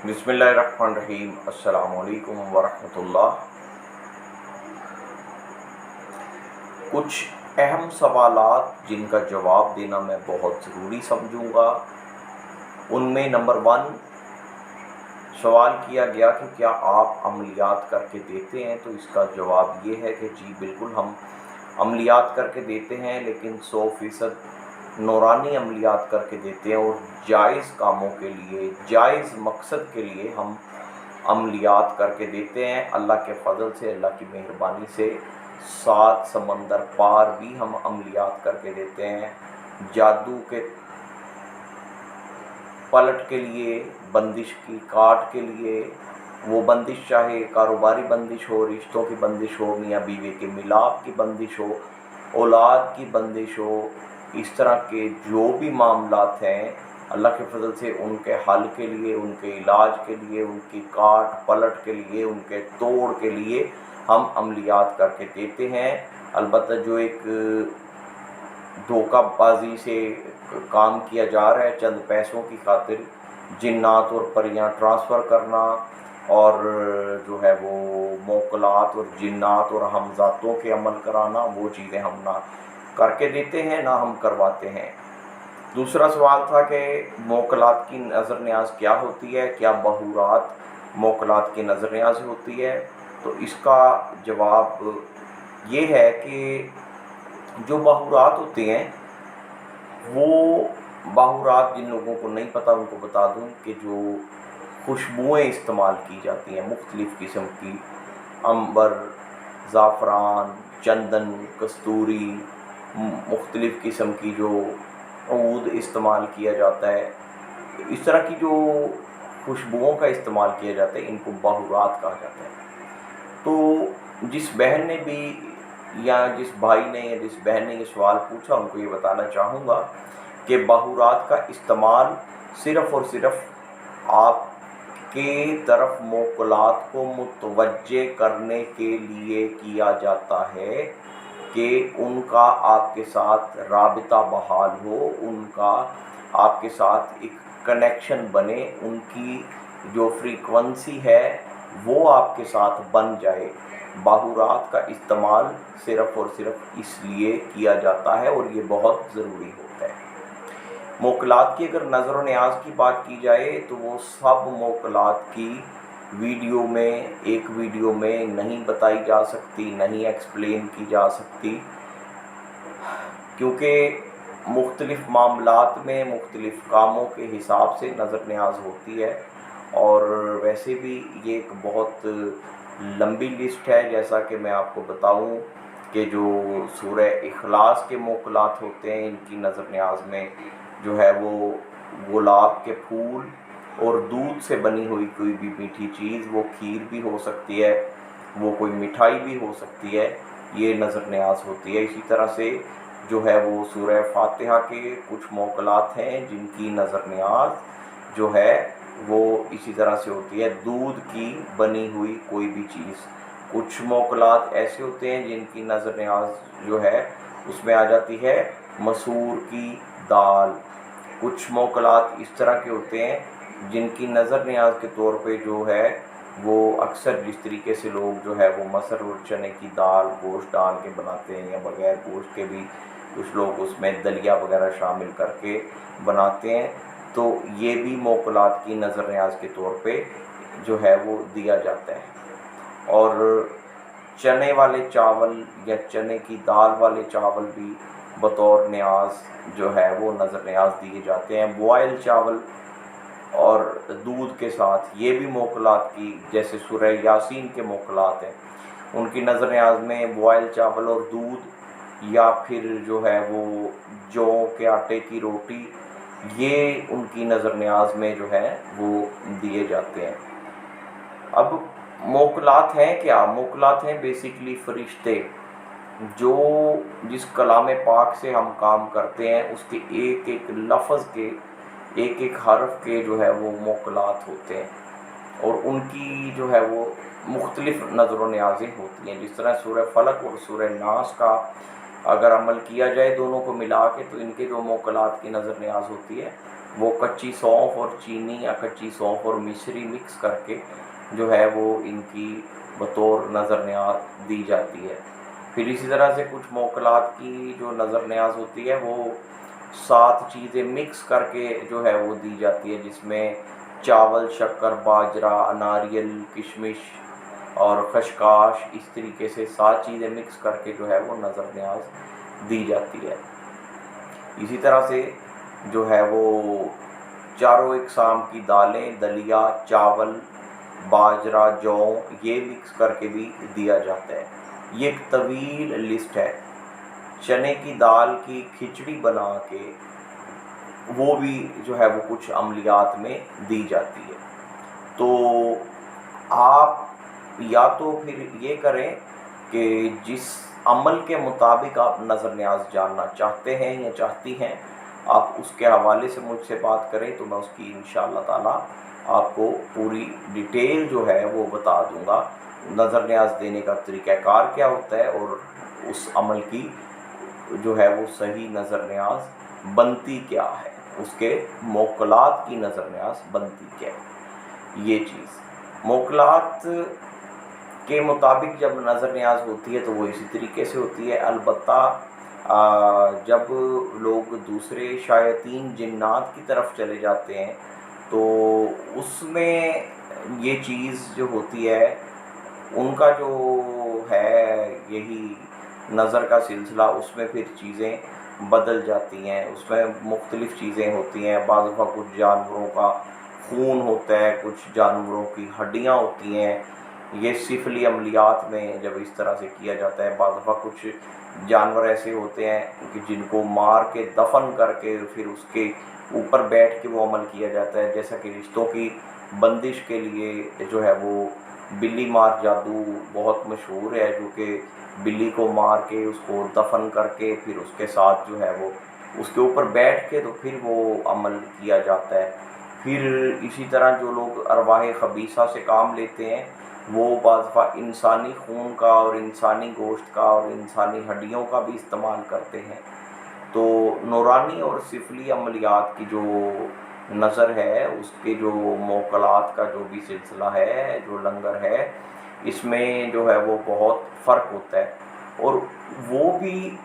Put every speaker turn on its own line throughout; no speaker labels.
बिस्मिल्लाहिर्रहमानिर्रहीम। अस्सलामु अलैकुम वरहमतुल्लाह। कुछ अहम सवालात जिनका जवाब देना मैं बहुत ज़रूरी समझूंगा। उनमें नंबर 1 सवाल किया गया कि क्या आप अमलियात करके देते हैं, तो इसका जवाब ये है कि जी बिल्कुल हम अमलियात करके देते हैं, लेकिन 100% नूरानी अमलियात करके देते हैं और जायज़ कामों के लिए, जायज़ मकसद के लिए हम अमलियात करके देते हैं। अल्लाह के फ़ज़ल से, अल्लाह की मेहरबानी से 7 समंदर पार भी हम अमलियात करके देते हैं। जादू के पलट के लिए, बंदिश की काट के लिए, वो बंदिश चाहे कारोबारी बंदिश हो, रिश्तों की बंदिश हो, मियाँ बीवी के मिलाप की बंदिश हो, औलाद की बंदिश हो, इस तरह के जो भी मामलात हैं, अल्लाह के फजल से उनके हल के लिए, उनके इलाज के लिए, उनकी काट पलट के लिए, उनके तोड़ के लिए हम अमलियात करके देते हैं। अलबत्ता जो एक धोखाबाजी से काम किया जा रहा है, चंद पैसों की खातिर जिन्नात और परियां ट्रांसफ़र करना और जो है वो मोकलात और जिन्नात और हमजातों के अमल कराना, वो चीज़ें हम ना करके देते हैं, ना हम करवाते हैं। दूसरा सवाल था कि मोकलात की नज़र न्याज क्या होती है, क्या बहुरात मोकलात की नज़र न्याज होती है? तो इसका जवाब ये है कि जो बहुरात होते हैं, वो बहुरात जिन लोगों को नहीं पता उनको बता दूं कि जो खुशबुएं इस्तेमाल की जाती हैं मुख्तलिफ़ किस्म की, अंबर, ज़ाफ़रान, चंदन, कस्तूरी, मुख्तलिफ़ किस्म की जो ऊद इस्तेमाल किया जाता है, इस तरह की जो खुशबुओं का इस्तेमाल किया जाता है, इनको बहुरात कहा जाता है। तो जिस बहन ने भी या जिस भाई ने या जिस बहन ने ये सवाल पूछा, उनको ये बताना चाहूँगा कि बहुरात का इस्तेमाल सिर्फ़ और सिर्फ आपके तरफ मोकलात को मुतवज्जे करने के लिए किया जाता है कि उनका आपके साथ राबिता बहाल हो, उनका आपके साथ एक कनेक्शन बने, उनकी जो फ्रीक्वेंसी है वो आपके साथ बन जाए। बहुरात का इस्तेमाल सिर्फ़ और सिर्फ इसलिए किया जाता है और ये बहुत ज़रूरी होता है। मोकलात की अगर नज़र व न्याज की बात की जाए तो वो सब मोकलात की एक वीडियो में नहीं बताई जा सकती, नहीं एक्सप्लेन की जा सकती, क्योंकि मुख्तलिफ़ मामलात में मुख्तलिफ़ कामों के हिसाब से नज़र न्याज होती है। और वैसे भी ये एक बहुत लंबी लिस्ट है। जैसा कि मैं आपको बताऊं कि जो सूरह इखलास के मोकलात होते हैं, इनकी नज़र न्याज में जो है वो गुलाब के फूल और दूध से बनी हुई कोई भी मीठी चीज़, वो खीर भी हो सकती है, वो कोई मिठाई भी हो सकती है, ये नज़र न्याज होती है। इसी तरह से जो है वो सूरह फातिहा के कुछ मोकलात हैं जिनकी नज़र न्याज जो है वो इसी तरह से होती है, दूध की बनी हुई कोई भी चीज़। कुछ मोकलात ऐसे होते हैं जिनकी नज़र न्याज जो है उसमें आ जाती है मसूर की दाल। कुछ मोकलात इस तरह के होते हैं जिनकी नज़र न्याज के तौर पे जो है वो अक्सर जिस तरीके से लोग जो है वो मसर और चने की दाल गोश्त डाल के बनाते हैं, या बग़ैर गोश्त के भी कुछ लोग उसमें दलिया वगैरह शामिल करके बनाते हैं, तो ये भी मोकलात की नज़र न्याज के तौर पे जो है वो दिया जाता है। और चने वाले चावल या चने की दाल वाले चावल भी बतौर न्याज जो है वो नज़र न्याज दिए जाते हैं। बॉयल चावल और दूध के साथ ये भी मोकलात की, जैसे सूरह यासीन के मोकलात हैं, उनकी नज़र न्याज में बॉयल चावल और दूध या फिर जो है वो जौ के आटे की रोटी, ये उनकी नज़र न्याज में जो है वो दिए जाते हैं। अब मोकलात हैं क्या? मोकलात हैं बेसिकली फरिश्ते जो जिस कलाम पाक से हम काम करते हैं, उसके एक एक लफ्ज़ के, एक एक हर्फ के जो है वो मोकलात होते हैं और उनकी जो है वो मुख्तलिफ़ नज़र न्याज़ें होती हैं। जिस तरह सूरह फलक और सूरह नास का अगर अमल किया जाए दोनों को मिला के, तो इनके जो मोकलात की नज़र न्याज होती है وہ کچی सौंफ और चीनी या कच्ची सौंफ और मिश्री मिक्स करके जो है वो इनकी बतौर नज़र न्याज दी जाती है। फिर इसी तरह से कुछ मोकलात की जो नज़र न्याज होती है वो 7 चीज़ें मिक्स करके जो है वो दी जाती है, जिसमें चावल, शक्कर, बाजरा, नारियल, किशमिश और खशकाश, इस तरीके से 7 चीज़ें मिक्स करके जो है वो नज़र न्याज दी जाती है। इसी तरह से जो है वो चारों इकसाम की दालें, दलिया, चावल, बाजरा, जौ, ये मिक्स करके भी दिया जाता है। ये एक तवील लिस्ट है। चने की दाल की खिचड़ी बना के वो भी जो है वो कुछ अमलियात में दी जाती है। तो आप या तो फिर ये करें कि जिस अमल के मुताबिक आप नज़र न्याज जानना चाहते हैं या चाहती हैं, आप उसके हवाले से मुझसे बात करें तो मैं उसकी इंशाअल्लाह ताला आपको पूरी डिटेल जो है वो बता दूंगा। नज़र न्याज देने का तरीक़ाकार क्या होता है और उस अमल की जो है वो सही नज़र न्याज बनती क्या है, उसके मोकलात की नज़र न्याज बनती क्या है। ये चीज़ मोकलात के मुताबिक जब नज़र न्याज होती है तो वो इसी तरीके से होती है। अलबत्ता जब लोग दूसरे शायतीन जिन्नात की तरफ चले जाते हैं तो उसमें ये चीज़ जो होती है उनका जो है यही नज़र का सिलसिला, उसमें फिर चीज़ें बदल जाती हैं, उसमें मुख्तलिफ़ चीज़ें होती हैं। बाज़ दफ़ा कुछ जानवरों का खून होता है, कुछ जानवरों की हड्डियाँ होती हैं। ये सिफली अमलियात में जब इस तरह से किया जाता है, बाज़ दफ़ा कुछ जानवर ऐसे होते हैं कि जिनको मार के दफन करके फिर उसके ऊपर बैठ के वो अमल किया जाता है। जैसा कि रिश्तों की बंदिश के लिए जो है वो बिल्ली मार जादू बहुत मशहूर है, जो कि बिल्ली को मार के उसको दफन करके फिर उसके साथ जो है वो उसके ऊपर बैठ के तो फिर वो अमल किया जाता है। फिर इसी तरह जो लोग अरवाह खबीसा से काम लेते हैं वो बाज़ दफ़ा इंसानी खून का और इंसानी गोश्त का और इंसानी हड्डियों का भी इस्तेमाल करते हैं। तो नूरानी और सिफली अमलियात की जो नज़र है, उसके जो मोकलात का जो भी सिलसिला है, जो लंगर है, इसमें जो है वो बहुत फ़र्क होता है। और वो भी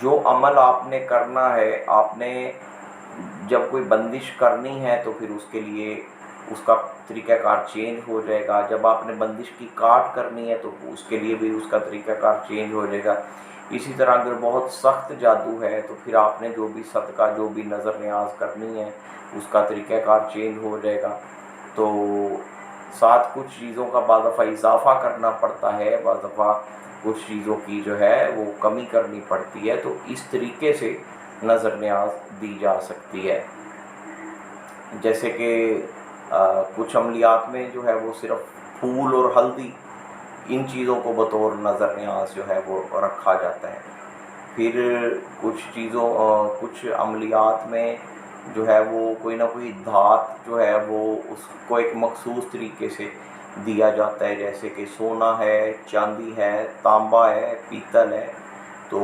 जो अमल आपने करना है, आपने जब कोई बंदिश करनी है तो फिर उसके लिए उसका तरीक़ाकार चेंज हो जाएगा। जब आपने बंदिश की काट करनी है तो उसके लिए भी उसका तरीक़ाकार चेंज हो जाएगा। इसी तरह अगर बहुत सख्त जादू है तो फिर आपने जो भी सदका, जो भी नज़र न्याज करनी है, उसका तरीक़ाकार चेंज हो जाएगा। तो साथ कुछ चीज़ों का बाज़ दफ़ा इजाफ़ा करना पड़ता है, बाज़ दफ़ा कुछ चीज़ों की जो है वो कमी करनी पड़ती है। तो इस तरीके से नज़र न्याज दी जा सकती है। जैसे कि कुछ अमलियात में जो है वो सिर्फ़ फूल और हल्दी, इन चीज़ों को बतौर नज़र न्याज जो है वो रखा जाता है। फिर कुछ अमलियात में जो है वो कोई ना कोई धात जो है वो उसको एक मखसूस तरीके से दिया जाता है। जैसे कि सोना है, चांदी है, तांबा है, पीतल है, तो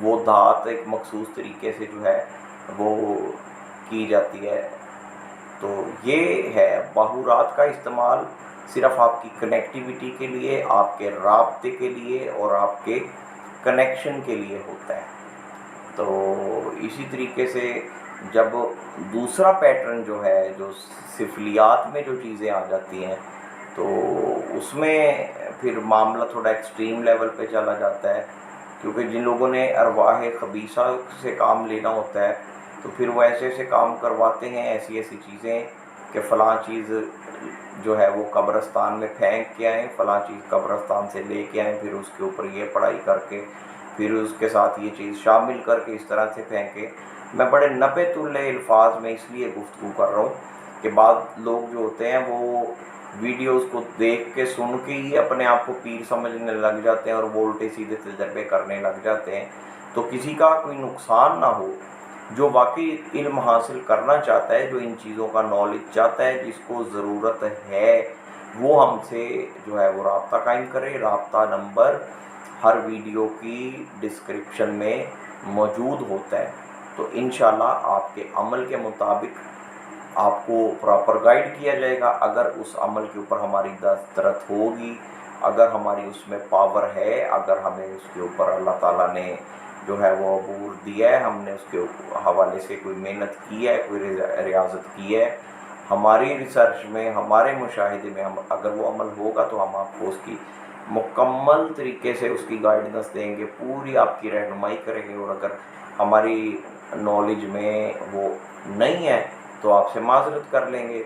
वो धात एक मखसूस तरीके से जो है वो की जाती है। तो ये है बाहुरात का इस्तेमाल सिर्फ़ आपकी कनेक्टिविटी के लिए, आपके राब्ते के लिए और आपके कनेक्शन के लिए होता है। तो इसी तरीके से जब दूसरा पैटर्न जो है, जो सिफलियात में जो चीज़ें आ जाती हैं, तो उसमें फिर मामला थोड़ा एक्सट्रीम लेवल पे चला जाता है। क्योंकि जिन लोगों ने अरवाह खबीसा से काम लेना होता है तो फिर वो ऐसे ऐसे काम करवाते हैं, ऐसी ऐसी चीज़ें कि फ़लाँ चीज़ जो है वो कब्रिस्तान में फेंक के आएँ, फ़लाँ चीज़ कब्रिस्तान से ले के आएँ, फिर उसके ऊपर ये पढ़ाई करके फिर उसके साथ ये चीज़ शामिल करके इस तरह से फेंके। मैं बड़े नपे-तुले अल्फाज में इसलिए गुफ्तगू कर रहा हूँ कि बाद लोग जो होते हैं वो वीडियोस को देख के, सुन के ही अपने आप को पीर समझने लग जाते हैं और उल्टे सीधे तजर्बे करने लग जाते हैं। तो किसी का कोई नुकसान ना हो, जो वाकई इल्म हासिल करना चाहता है, जो इन चीज़ों का नॉलेज चाहता है, जिसको ज़रूरत है, वो हमसे जो है वो राब्ता कायम करे। राब्ता नंबर हर वीडियो की डिस्क्रिप्शन में मौजूद होता है। तो इंशाल्लाह आपके अमल के मुताबिक आपको प्रॉपर गाइड किया जाएगा। अगर उस अमल के ऊपर हमारी दस्तरत होगी, अगर हमारी उसमें पावर है, अगर हमें उसके ऊपर अल्लाह ताला ने जो है वो अबूर दिया है, हमने उसके हवाले से कोई मेहनत की है, कोई रियाजत की है, हमारी रिसर्च में, हमारे मुशाहिदे में हम अगर वो अमल होगा तो हम आपको उसकी मुकम्मल तरीके से उसकी गाइडेंस देंगे, पूरी आपकी रहनुमाई करेंगे। और अगर हमारी नॉलेज में वो नहीं है तो आपसे माजरत कर लेंगे,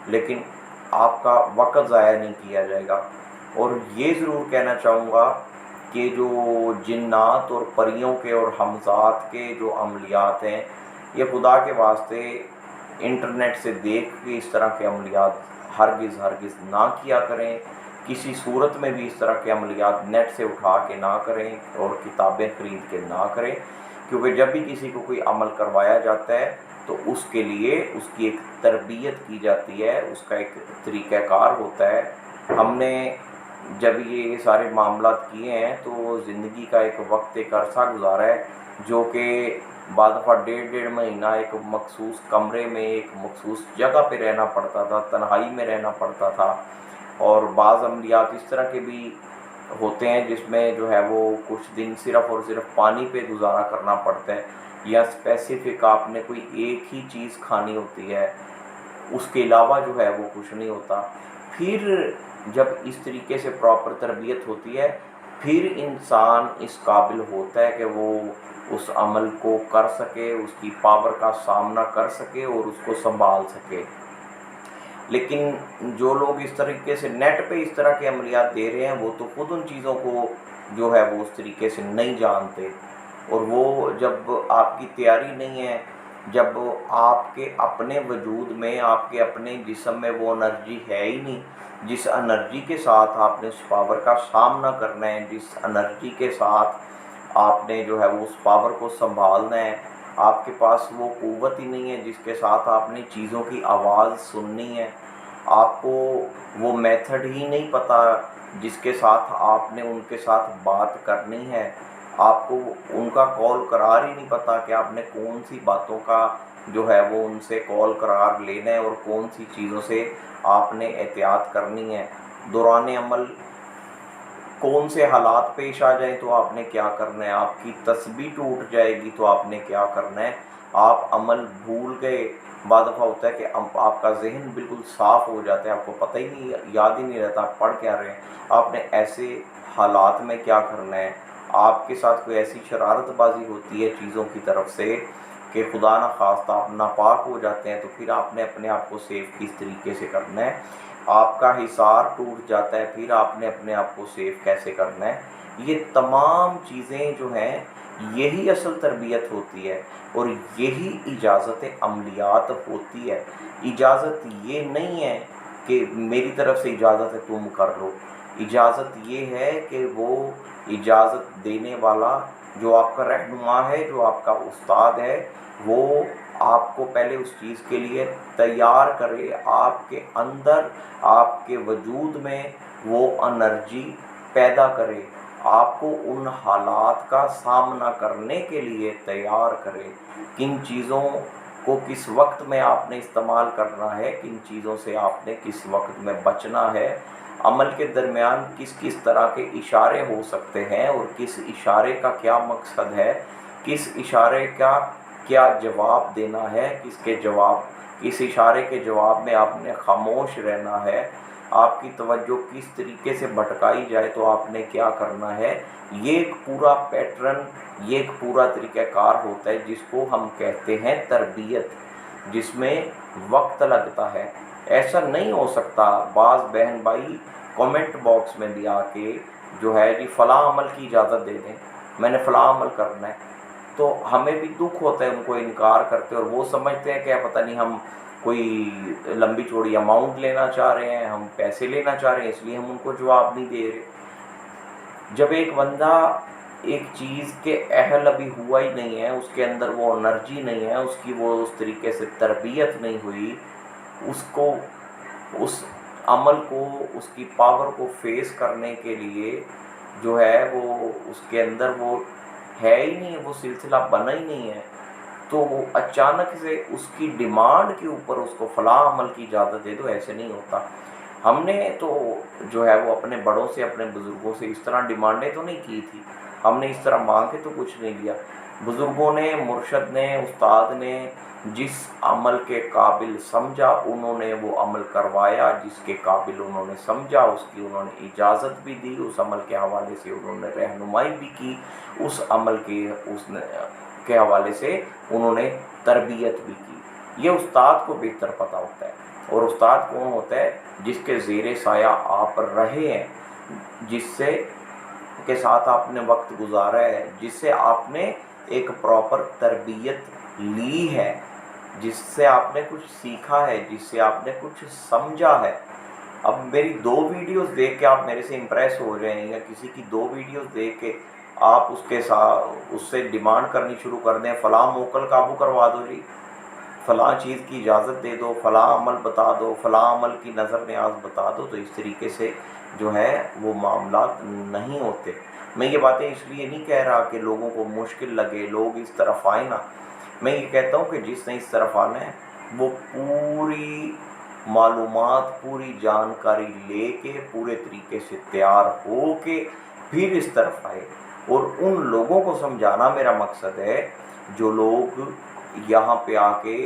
लेकिन आपका वक्त ज़ाया नहीं किया जाएगा। और ये ज़रूर कहना चाहूँगा कि जो जिन्नात और परियों के और हमज़ात के जो अमलियात हैं, ये खुदा के वास्ते इंटरनेट से देख के इस तरह के अमलियात हरगिज़ ना किया करें। किसी सूरत में भी इस तरह के अमलियात नेट से उठा के ना करें और किताबें ख़रीद के ना करें, क्योंकि जब भी किसी को कोई अमल करवाया जाता है तो उसके लिए उसकी एक तरबियत की जाती है, उसका एक तरीक़ाकार होता है। हमने जब ये सारे मामलात किए हैं तो ज़िंदगी का एक वक्त, एक अरसा गुजारा है, जो कि बाद दफ़ा 1.5 महीना एक मखसूस कमरे में, एक मखसूस जगह पे रहना पड़ता था, तन्हाई में रहना पड़ता था। और बाज़ अमलियात इस तरह के भी होते हैं जिसमें जो है वो कुछ दिन सिर्फ़ और सिर्फ पानी पे गुजारा करना पड़ता है, या स्पेसिफ़िक आपने कोई एक ही चीज़ खानी होती है, उसके अलावा जो है वो कुछ नहीं होता। फिर जब इस तरीके से प्रॉपर तरबियत होती है, फिर इंसान इस काबिल होता है कि वो उस अमल को कर सके, उसकी पावर का सामना कर सके और उसको संभाल सके। लेकिन जो लोग इस तरीके से नेट पे इस तरह के अमलियात दे रहे हैं, वो तो खुद उन चीज़ों को जो है वो उस तरीके से नहीं जानते। और वो जब आपकी तैयारी नहीं है, जब आपके अपने वजूद में, आपके अपने जिस्म में वो एनर्जी है ही नहीं, जिस एनर्जी के साथ आपने उस पावर का सामना करना है, जिस एनर्जी के साथ आपने जो है वो उस पावर को संभालना है, आपके पास वो क़ुव्वत ही नहीं है जिसके साथ आपने चीज़ों की आवाज़ सुननी है, आपको वो मेथड ही नहीं पता जिसके साथ आपने उनके साथ बात करनी है, आपको उनका कॉल करार ही नहीं पता कि आपने कौन सी बातों का जो है वो उनसे कॉल करार लेना है और कौन सी चीज़ों से आपने एहतियात करनी है। दौरान अमल कौन से हालात पेश आ जाए तो आपने क्या करना है, आपकी तस्बीह टूट जाएगी तो आपने क्या करना है, आप अमल भूल गए, बाद दफ़ा होता है कि आपका जहन बिल्कुल साफ़ हो जाता है, आपको पता ही नहीं, याद ही नहीं रहता आप पढ़ क्या रहे हैं, आपने ऐसे हालात में क्या करना है। आपके साथ कोई ऐसी शरारतबाजी होती है चीज़ों की तरफ से कि खुदा न खास्ता आप नापाक हो जाते हैं, तो फिर आपने अपने आप को सेफ किस तरीके से करना है। आपका हिसार टूट जाता है, फिर आपने अपने आप को सेफ कैसे करना है। ये तमाम चीज़ें जो हैं, यही असल तरबियत होती है और यही इजाज़त अमलियात होती है। इजाज़त ये नहीं है कि मेरी तरफ से इजाज़त है तुम कर लो, इजाज़त ये है कि वो इजाज़त देने वाला जो आपका रहनुमा है, जो आपका उस्ताद है, वो आपको पहले उस चीज़ के लिए तैयार करे, आपके अंदर, आपके वजूद में वो एनर्जी पैदा करे, आपको उन हालात का सामना करने के लिए तैयार करे। किन चीज़ों को किस वक्त में आपने इस्तेमाल करना है, किन चीज़ों से आपने किस वक्त में बचना है, अमल के दरमियान किस किस तरह के इशारे हो सकते हैं और किस इशारे का क्या मकसद है, किस इशारे का क्या जवाब देना है, किस इशारे के जवाब में आपने खामोश रहना है, आपकी तवज्जो किस तरीके से भटकाई जाए तो आपने क्या करना है। ये एक पूरा पैटर्न, ये एक पूरा तरीक़ाकार होता है जिसको हम कहते हैं तरबियत, जिसमें वक्त लगता है। ऐसा नहीं हो सकता बाज़ बहन भाई कमेंट बॉक्स में भी आके जो है जी फ़लाँ अमल की इजाज़त दे दें, मैंने फ़लाँ अमल करना है, तो हमें भी दुख होता है उनको इनकार करते, और वो समझते हैं कि पता नहीं हम कोई लंबी चौड़ी अमाउंट लेना चाह रहे हैं, हम पैसे लेना चाह रहे हैं, इसलिए हम उनको जवाब नहीं दे रहे। जब एक बंदा एक चीज़ के अहल अभी हुआ ही नहीं है, उसके अंदर वो एनर्जी नहीं है, उसकी वो उस तरीके से तरबियत नहीं हुई, उसको उस अमल को, उसकी पावर को फेस करने के लिए जो है वो उसके अंदर वो है ही नहीं, वो सिलसिला बना ही नहीं है, تو اچانک سے اس کی ڈیمانڈ کے اوپر اس کو فلاں عمل کی اجازت دے دو، ایسے نہیں ہوتا۔ ہم نے تو جو ہے وہ اپنے بڑوں سے، اپنے بزرگوں سے اس طرح ڈیمانڈیں تو نہیں کی تھی، ہم نے اس طرح مانگ کے تو کچھ نہیں لیا۔ بزرگوں نے، مرشد نے، استاد نے جس عمل کے قابل سمجھا انہوں نے وہ عمل کروایا، جس کے قابل انہوں نے سمجھا اس کی انہوں نے اجازت بھی دی، اس عمل کے حوالے سے انہوں نے رہنمائی بھی کی، اس عمل کے حوالے سے انہوں نے تربیت بھی کی۔ یہ استاد کو بہتر پتہ ہوتا ہے۔ اور استاد کون ہوتا ہے؟ جس کے زیر سایہ آپ رہے ہیں، جس سے کے ساتھ آپ نے وقت گزارا ہے، جس سے آپ نے ایک پراپر تربیت لی ہے، جس سے آپ نے کچھ سیکھا ہے، جس سے آپ نے کچھ سمجھا ہے۔ اب میری 2 ویڈیوز دیکھ کے آپ میرے سے امپریس ہو رہے ہیں، یا کسی کی 2 ویڈیوز دیکھ کے آپ اس سے ڈیمانڈ کرنی شروع کر دیں، فلاں موکل قابو کروا دو جی، فلاں چیز کی اجازت دے دو، فلاں عمل بتا دو، فلاں عمل کی نظر نیاز بتا دو، تو اس طریقے سے جو ہے وہ معاملات نہیں ہوتے۔ میں یہ باتیں اس لیے نہیں کہہ رہا کہ لوگوں کو مشکل لگے، لوگ اس طرف آئیں نا، میں یہ کہتا ہوں کہ جس نے اس طرف آنا ہے وہ پوری معلومات، پوری جانکاری لے کے، پورے طریقے سے تیار ہو کے پھر اس طرف آئے۔ اور ان لوگوں کو سمجھانا میرا مقصد ہے جو لوگ یہاں پہ آ کے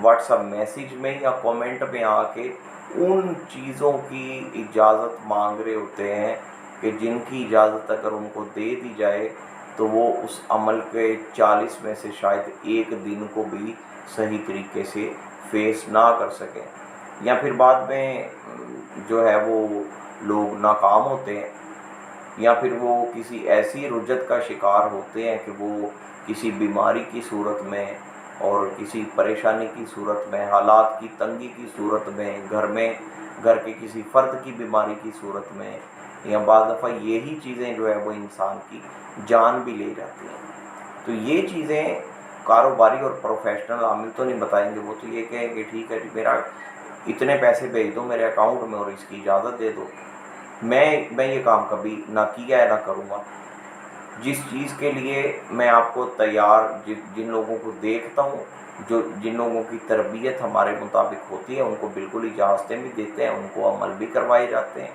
واٹس ایپ میسیج میں یا کومنٹ میں آ کے ان چیزوں کی اجازت مانگ رہے ہوتے ہیں کہ جن کی اجازت اگر ان کو دے دی جائے تو وہ اس عمل کے 40 میں سے شاید 1 دن کو بھی صحیح طریقے سے فیس نہ کر سکیں، یا پھر بعد میں جو ہے وہ لوگ ناکام ہوتے ہیں، یا پھر وہ کسی ایسی رجت کا شکار ہوتے ہیں کہ وہ کسی بیماری کی صورت میں اور کسی پریشانی کی صورت میں، حالات کی تنگی کی صورت میں، گھر کے کسی فرد کی بیماری کی صورت میں، یا بعض دفعہ یہی چیزیں جو ہے وہ انسان کی جان بھی لے جاتی ہیں۔ تو یہ چیزیں کاروباری اور پروفیشنل عامل تو نہیں بتائیں گے، وہ تو یہ کہیں کہ ٹھیک ہے جی میرا اتنے پیسے بھیج دو میرے اکاؤنٹ میں اور اس کی اجازت دے دو۔ میں یہ کام کبھی نہ کیا ہے نہ کروں گا۔ جس چیز کے لیے میں آپ کو تیار، جن لوگوں کو دیکھتا ہوں، جن لوگوں کی تربیت ہمارے مطابق ہوتی ہے، ان کو بالکل اجازتیں بھی دیتے ہیں، ان کو عمل بھی کروائے جاتے ہیں۔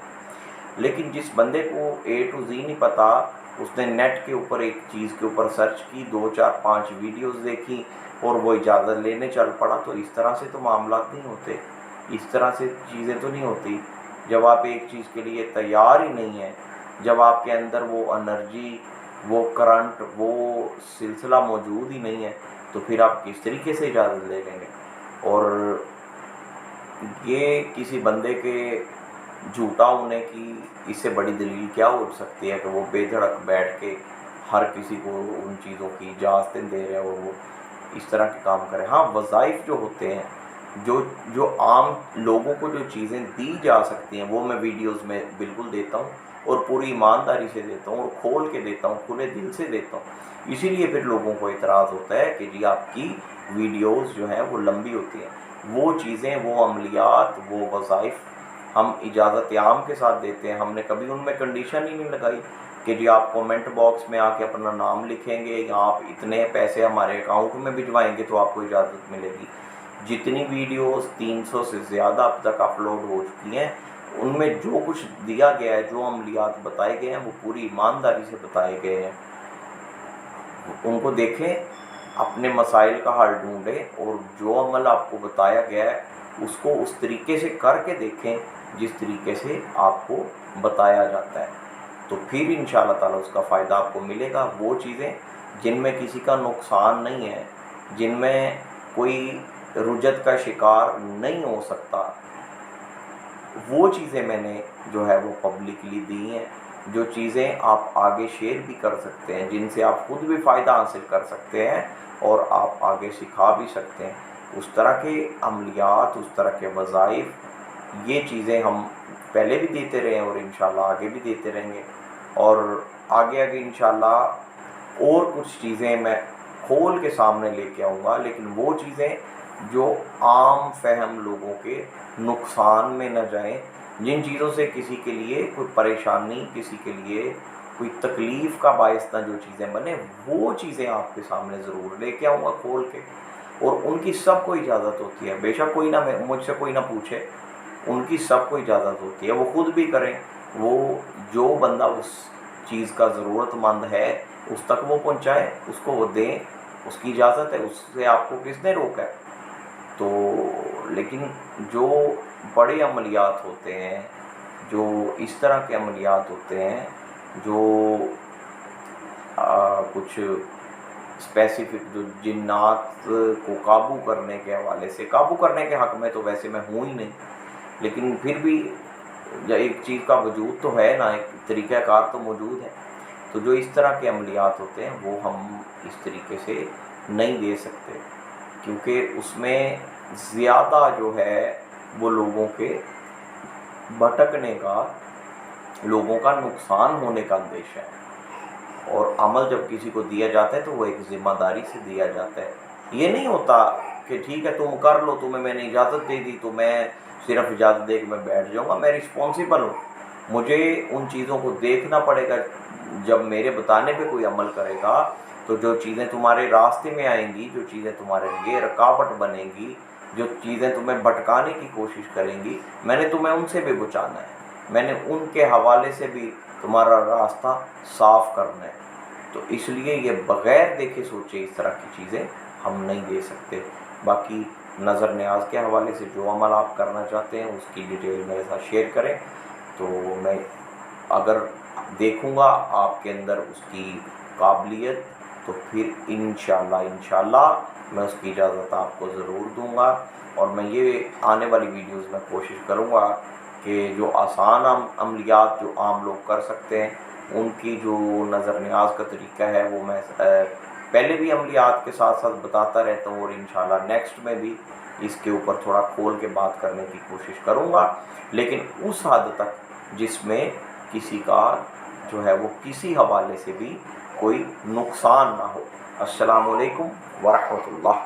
لیکن جس بندے کو A to Z نہیں پتہ، اس نے نیٹ کے اوپر ایک چیز کے اوپر سرچ کی، 2 4 5 ویڈیوز دیکھی اور وہ اجازت لینے چل پڑا، تو اس طرح سے تو معاملات نہیں ہوتے، اس طرح سے چیزیں تو نہیں ہوتی۔ جب آپ ایک چیز کے لیے تیار ہی نہیں ہیں، جب آپ کے اندر وہ انرجی، وہ کرنٹ، وہ سلسلہ موجود ہی نہیں ہے، تو پھر آپ کس طریقے سے اجازت لے لیں گے؟ اور یہ کسی بندے کے جھوٹا ہونے کی اس سے بڑی دلیل کیا ہو سکتی ہے کہ وہ بے دھڑک بیٹھ کے ہر کسی کو ان چیزوں کی اجازتیں دے رہے اور وہ اس طرح کے کام کرے۔ ہاں، وظائف جو ہوتے ہیں، جو عام لوگوں کو جو چیزیں دی جا سکتی ہیں، وہ میں ویڈیوز میں بالکل دیتا ہوں، اور پوری ایمانداری سے دیتا ہوں، اور کھول کے دیتا ہوں، کھلے دل سے دیتا ہوں۔ اسی لیے پھر لوگوں کو اعتراض ہوتا ہے کہ جی آپ کی ویڈیوز جو ہیں وہ لمبی ہوتی ہیں۔ وہ چیزیں، وہ عملیات، وہ وظائف ہم اجازت عام کے ساتھ دیتے ہیں، ہم نے کبھی ان میں کنڈیشن ہی نہیں لگائی کہ جی آپ کومنٹ باکس میں آ کے اپنا نام لکھیں گے یا آپ اتنے پیسے ہمارے اکاؤنٹ میں بھجوائیں گے تو آپ کو اجازت ملے گی۔ جتنی ویڈیوز 300 سے زیادہ اب تک اپلوڈ ہو چکی ہیں، ان میں جو کچھ دیا گیا ہے، جو عملیات بتائے گئے ہیں، وہ پوری ایمانداری سے بتائے گئے ہیں۔ ان کو دیکھیں، اپنے مسائل کا حل ڈھونڈیں، اور جو عمل آپ کو بتایا گیا ہے اس کو اس طریقے سے کر کے دیکھیں جس طریقے سے آپ کو بتایا جاتا ہے، تو پھر انشاءاللہ تعالیٰ اس کا فائدہ آپ کو ملے گا۔ وہ چیزیں جن میں کسی کا نقصان نہیں ہے، جن میں کوئی رجت کا شکار نہیں ہو سکتا، وہ چیزیں میں نے جو ہے وہ پبلکلی دی ہیں، جو چیزیں آپ آگے شیئر بھی کر سکتے ہیں، جن سے آپ خود بھی فائدہ حاصل کر سکتے ہیں اور آپ آگے سکھا بھی سکتے ہیں۔ اس طرح کے عملیات، اس طرح کے وظائف، یہ چیزیں ہم پہلے بھی دیتے رہے ہیں اور انشاءاللہ آگے بھی دیتے رہیں گے، اور آگے انشاءاللہ اور کچھ چیزیں میں کھول کے سامنے لے کے آؤں گا، لیکن وہ چیزیں جو عام فہم لوگوں کے نقصان میں نہ جائیں، جن چیزوں سے کسی کے لیے کوئی پریشانی، کسی کے لیے कोई तकलीफ़ का बायस ना जो चीज़ें बने, वो चीज़ें आपके सामने ज़रूर लेके आऊँगा खोल के। और उनकी सबको इजाज़त होती है, बेशक कोई ना मुझसे कोई ना पूछे, उनकी सबको इजाज़त होती है, वो खुद भी करें। वो जो बंदा उस चीज़ का ज़रूरतमंद है उस तक वो पहुँचाएँ, उसको वो दें, उसकी इजाज़त है, उससे आपको किसने रोका है। तो लेकिन जो बड़े अमलियात होते हैं, जो इस तरह के अमलियात होते हैं, जो कुछ स्पेसिफिक, जो जिन्नात को काबू करने के हवाले से, काबू करने के हक़ में तो वैसे मैं हूँ ही नहीं, लेकिन फिर भी एक चीज़ का वजूद तो है ना, एक तरीक़ाकार तो मौजूद है। तो जो इस तरह के अमलियात होते हैं वो हम इस तरीके से नहीं दे सकते, क्योंकि उसमें ज़्यादा जो है वो लोगों के भटकने का, लोगों का नुकसान होने का अंदेशा है। और अमल जब किसी को दिया जाता है तो वो एक ज़िम्मेदारी से दिया जाता है। ये नहीं होता कि ठीक है तुम कर लो, तुम्हें मैंने इजाज़त दे दी तो मैं सिर्फ़ इजाज़त दे के मैं बैठ जाऊँगा। मैं रिस्पॉन्सिबल हूँ, मुझे उन चीज़ों को देखना पड़ेगा। जब मेरे बताने पे कोई अमल करेगा तो जो चीज़ें तुम्हारे रास्ते में आएंगी, जो चीज़ें तुम्हारे लिए रुकावट बनेंगी, जो चीज़ें तुम्हें भटकाने की कोशिश करेंगी, मैंने तुम्हें उनसे भी बचाना है, मैंने उनके हवाले से भी तुम्हारा रास्ता साफ़ करना है। तो इसलिए ये बग़ैर देखे सोचे इस तरह की चीज़ें हम नहीं दे सकते। बाकी नज़र न्याज के हवाले से जो अमल आप करना चाहते हैं उसकी डिटेल मेरे साथ शेयर करें, तो मैं अगर देखूँगा आपके अंदर उसकी काबिलियत, तो फिर इंशाअल्लाह मैं उसकी इजाज़त आपको ज़रूर दूँगा। और मैं ये आने वाली वीडियोज़ में कोशिश करूँगा कि जो आसान अमलियात जो आम लोग कर सकते हैं, उनकी जो नज़र न्याज का तरीका है वो मैं पहले भी अमलियात के साथ साथ बताता रहता हूँ, और इंशाअल्लाह नेक्स्ट में भी इसके ऊपर थोड़ा खोल के बात करने की कोशिश करूँगा, लेकिन उस हद तक जिसमें किसी का जो है वो किसी हवाले से भी कोई नुकसान ना हो। अस्सलामु अलैकुम व रहमतुल्लाह।